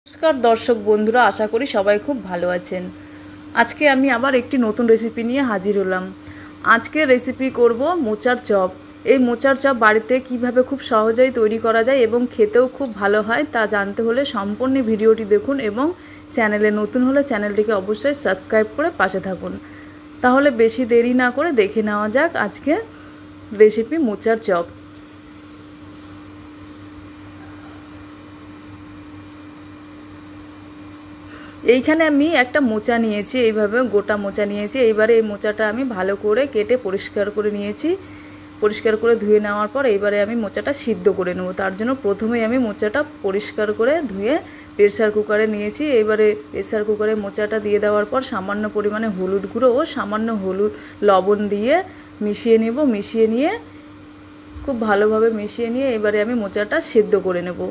নমস্কার দর্শক বন্ধুরা, আশা করি সবাই খুব ভালো আছেন। আজকে আমি আবার একটি নতুন রেসিপি নিয়ে হাজির হলাম। আজকে রেসিপি করব মোচার চপ। এই মোচার চপ বাড়িতে কিভাবে খুব সহজেই তৈরি করা যায় এবং খেতেও খুব ভালো হয় তা জানতে হলে সম্পূর্ণ ভিডিওটি দেখুন এবং চ্যানেলে নতুন হলে চ্যানেলটিকে অবশ্যই সাবস্ক্রাইব করে পাশে থাকুন। তাহলে বেশি দেরি না করে দেখে নেওয়া যাক আজকে রেসিপি মোচার চপ। এইখানে আমি একটা মোচা নিয়েছি, এইভাবে গোটা মোচা নিয়েছি। এইবারে এই মোচাটা আমি ভালো করে কেটে পরিষ্কার করে নিয়েছি। পরিষ্কার করে ধুয়ে নেওয়ার পর এইবারে আমি মোচাটা সিদ্ধ করে নেব। তার জন্য প্রথমেই আমি মোচাটা পরিষ্কার করে ধুয়ে প্রেসার কুকারে নিয়েছি। এইবারে প্রেসার কুকারে মোচাটা দিয়ে দেওয়ার পর সামান্য পরিমাণে হলুদ গুঁড়ো ও সামান্য লবণ দিয়ে মিশিয়ে নেব। মিশিয়ে নিয়ে খুব ভালোভাবে মিশিয়ে নিয়ে এবারে আমি মোচাটা সিদ্ধ করে নেব।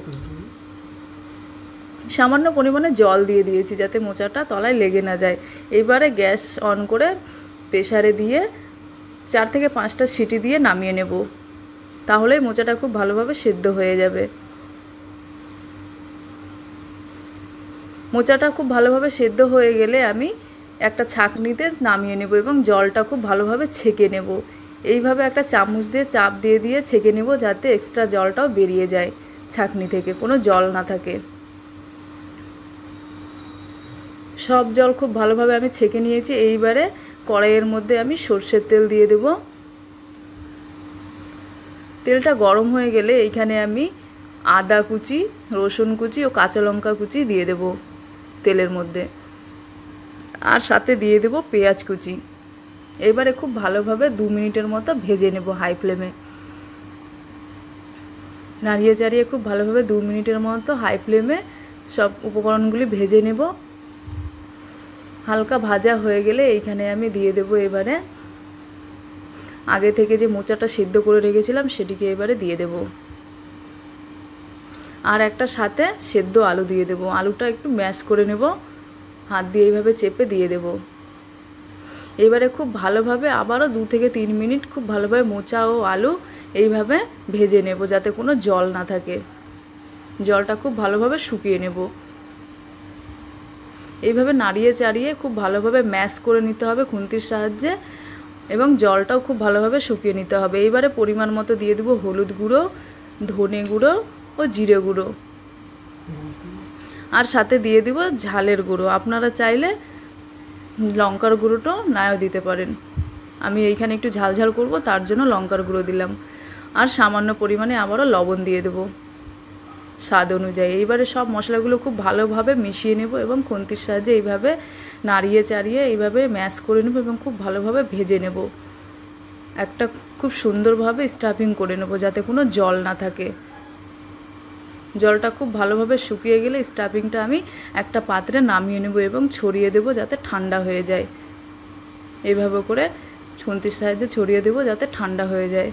সামান্য পরিমাণে জল দিয়ে দিয়েছি যাতে মোচাটা তলায় লেগে না যায়। এবারে গ্যাস অন করে প্রেসারে দিয়ে 4 থেকে 5টা সিটি দিয়ে নামিয়ে নেব। তাহলেই মোচাটা খুব ভালোভাবে সিদ্ধ হয়ে যাবে। মোচাটা খুব ভালোভাবে সিদ্ধ হয়ে গেলে আমি একটা ছাঁকনিতে নামিয়ে নেব এবং জলটা খুব ভালোভাবে ছেঁকে নেব। এইভাবে একটা চামচ দিয়ে চাপ দিয়ে দিয়ে ছেঁকে নেব যাতে এক্সট্রা জলটাও বেরিয়ে যায়, ছাঁকনি থেকে কোনো জল না থাকে। সব জল খুব ভালোভাবে আমি ছেঁকে নিয়েছি। এইবারে কড়াইয়ের মধ্যে আমি সর্ষের তেল দিয়ে দেব। তেলটা গরম হয়ে গেলে এইখানে আমি আদা কুচি, রসুন কুচি ও কাঁচা লঙ্কা কুচি দিয়ে দেব তেলের মধ্যে, আর সাথে দিয়ে দেব পেঁয়াজ কুচি। এবারে খুব ভালোভাবে 2 মিনিটের মতো ভেজে নেব হাই ফ্লেমে। নাড়িয়ে চাড়িয়ে খুব ভালোভাবে 2 মিনিটের মতো হাই ফ্লেমে সব উপকরণগুলি ভেজে নেব। হালকা ভাজা হয়ে গেলে এইখানে আমি দিয়ে দেব এবারে আগে থেকে যে মোচাটা সিদ্ধ করে রেখেছিলাম সেটিকে এবারে দিয়ে দেব, আর একটা সাথে সেদ্ধ আলু দিয়ে দেব। আলুটা একটু ম্যাশ করে নেব, হাত দিয়ে এইভাবে চেপে দিয়ে দেব। এবারে খুব ভালোভাবে আবারও 2 থেকে 3 মিনিট খুব ভালোভাবে মোচা ও আলু এইভাবে ভেজে নেব যাতে কোনো জল না থাকে। জলটা খুব ভালোভাবে শুকিয়ে নেব। এইভাবে নাড়িয়ে চাড়িয়ে খুব ভালোভাবে ম্যাশ করে নিতে হবে খুন্তির সাহায্যে এবং জলটাও খুব ভালোভাবে শুকিয়ে নিতে হবে। এইবারে পরিমাণ মতো দিয়ে দেবো হলুদ গুঁড়ো, ধনে গুঁড়ো ও জিরে গুঁড়ো, আর সাথে দিয়ে দেবো ঝালের গুঁড়ো। আপনারা চাইলে লঙ্কার গুঁড়োটাও নাও দিতে পারেন। আমি এইখানে একটু ঝাল ঝাল করব তার জন্য লঙ্কার গুঁড়ো দিলাম, আর সামান্য পরিমাণে আবারও লবণ দিয়ে দেবো স্বাদ অনুযায়ী। এইবারে সব মশলাগুলো খুব ভালোভাবে মিশিয়ে নেব এবং খুন্তির সাহায্যে এইভাবে নাড়িয়ে চাড়িয়ে এইভাবে ম্যাশ করে নেব এবং খুব ভালোভাবে ভেজে নেব। একটা খুব সুন্দরভাবে স্টাফিং করে নেব যাতে কোনো জল না থাকে। জলটা খুব ভালোভাবে শুকিয়ে গেলে স্টাফিংটা আমি একটা পাত্রে নামিয়ে নেব এবং ছড়িয়ে দেব যাতে ঠান্ডা হয়ে যায়। এইভাবে করে খুন্তির সাহায্যে ছড়িয়ে দেব যাতে ঠান্ডা হয়ে যায়।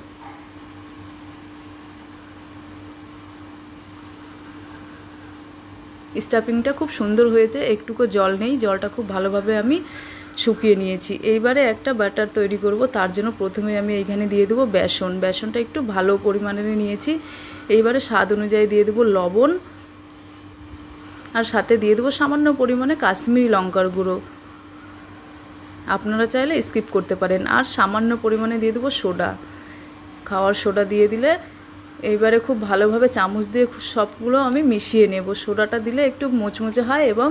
স্টাফিংটা খুব সুন্দর হয়েছে, একটুকু জল নেই, জলটা খুব ভালোভাবে আমি শুকিয়ে নিয়েছি। এইবারে একটা ব্যাটার তৈরি করব। তার জন্য প্রথমে আমি এইখানে দিয়ে দেবো বেসন। বেসনটা একটু ভালো পরিমাণে নিয়েছি। এইবারে স্বাদ অনুযায়ী দিয়ে দেবো লবণ, আর সাথে দিয়ে দেবো সামান্য পরিমাণে কাশ্মীরি লঙ্কার গুঁড়ো, আপনারা চাইলে স্কিপ করতে পারেন, আর সামান্য পরিমাণে দিয়ে দেবো সোডা, খাওয়ার সোডা দিয়ে দিলে এইবারে খুব ভালোভাবে চামচ দিয়ে সবগুলো আমি মিশিয়ে নেব। সোডাটা দিলে একটু মুচমুচে হয় এবং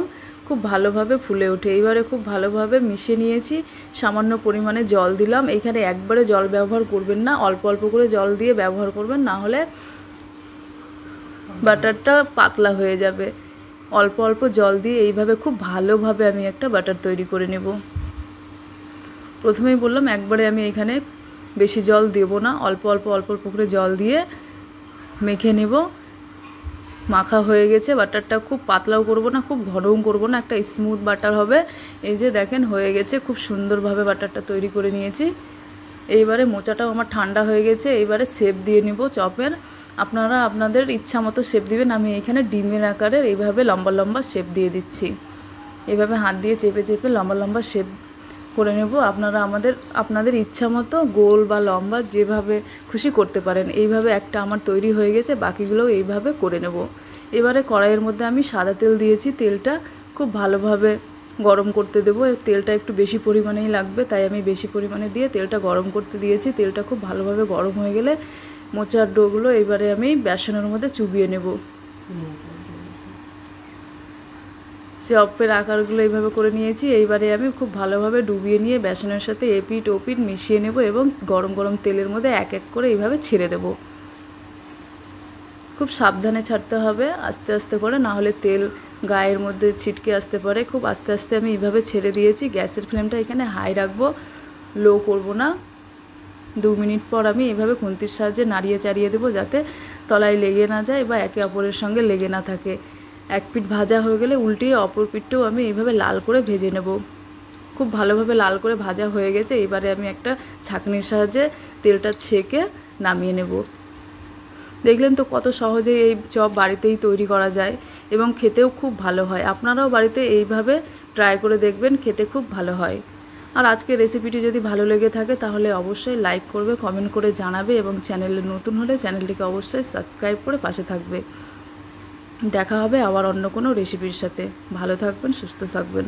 খুব ভালোভাবে ফুলে ওঠে। এইবারে খুব ভালোভাবে মিশিয়ে নিয়েছি। সামান্য পরিমাণে জল দিলাম। এইখানে একবারে জল ব্যবহার করবেন না, অল্প অল্প করে জল দিয়ে ব্যবহার করবেন, না হলে বাটারটা পাতলা হয়ে যাবে। অল্প অল্প জল দিয়ে এইভাবে খুব ভালোভাবে আমি একটা বাটার তৈরি করে নেব। প্রথমেই বললাম একবারে আমি এখানে বেশি জল দেব না, অল্প অল্প করে জল দিয়ে মেখে নেব। মাখা হয়ে গেছে। বাটারটা খুব পাতলাও করব না, খুব ঘনও করব না, একটা স্মুথ বাটার হবে। এই যে দেখেন হয়ে গেছে, খুব সুন্দরভাবে বাটারটা তৈরি করে নিয়েছি। এইবারে মোচাটাও আমার ঠান্ডা হয়ে গেছে। এইবারে শেপ দিয়ে নেব চপের। আপনারা আপনাদের ইচ্ছা মতো শেপ দিবেন। আমি এখানে ডিমের আকারের এইভাবে লম্বা লম্বা শেপ দিয়ে দিচ্ছি। এইভাবে হাত দিয়ে চেপে চেপে লম্বা লম্বা শেপ করে নেব। আপনারা আপনাদের ইচ্ছা মতো গোল বা লম্বা যেভাবে খুশি করতে পারেন। এইভাবে একটা আমার তৈরি হয়ে গেছে, বাকিগুলোও এইভাবে করে নেব। এবারে কড়াইয়ের মধ্যে আমি সাদা তেল দিয়েছি, তেলটা খুব ভালোভাবে গরম করতে দেবো। তেলটা একটু বেশি পরিমাণেই লাগবে, তাই আমি বেশি পরিমাণে দিয়ে তেলটা গরম করতে দিয়েছি। তেলটা খুব ভালোভাবে গরম হয়ে গেলে মোচার ডোগুলো এবারে আমি বেসনের মধ্যে চুবিয়ে নেব। চপের আকারগুলো এইভাবে করে নিয়েছি। এইবারে আমি খুব ভালোভাবে ডুবিয়ে নিয়ে বেসনের সাথে এপিট ওপিট মিশিয়ে নেব এবং গরম গরম তেলের মধ্যে এক এক করে এইভাবে ছেড়ে দেব। খুব সাবধানে ছাড়তে হবে, আস্তে আস্তে করে, না হলে তেল গায়ের মধ্যে ছিটকে আসতে পারে। খুব আস্তে আস্তে আমি এইভাবে ছেড়ে দিয়েছি। গ্যাসের ফ্লেমটা এখানে হাই রাখবো, লো করব না। 2 মিনিট পর আমি এইভাবে খুন্তির সাহায্যে নাড়িয়ে চাড়িয়ে দেবো, যাতে তলায় লেগে না যায় বা একে অপরের সঙ্গে লেগে না থাকে। এক পিঠ ভাজা হয়ে গেলে উল্টিয়ে অপর পিঠটাও আমি এইভাবে লাল করে ভেজে নেব। খুব ভালোভাবে লাল করে ভাজা হয়ে গেছে। এবারে আমি একটা ছাঁকনির সাহায্যে তেলটা ছেঁকে নামিয়ে নেব। দেখলেন তো কত সহজেই এই চপ বাড়িতেই তৈরি করা যায় এবং খেতেও খুব ভালো হয়। আপনারাও বাড়িতে এইভাবে ট্রাই করে দেখবেন, খেতে খুব ভালো হয়। আর আজকের রেসিপিটি যদি ভালো লেগে থাকে তাহলে অবশ্যই লাইক করবে, কমেন্ট করে জানাবে এবং চ্যানেলে নতুন হলে চ্যানেলটিকে অবশ্যই সাবস্ক্রাইব করে পাশে থাকবে। দেখা হবে আবার অন্য কোনো রেসিপির সাথে। ভালো থাকবেন, সুস্থ থাকবেন।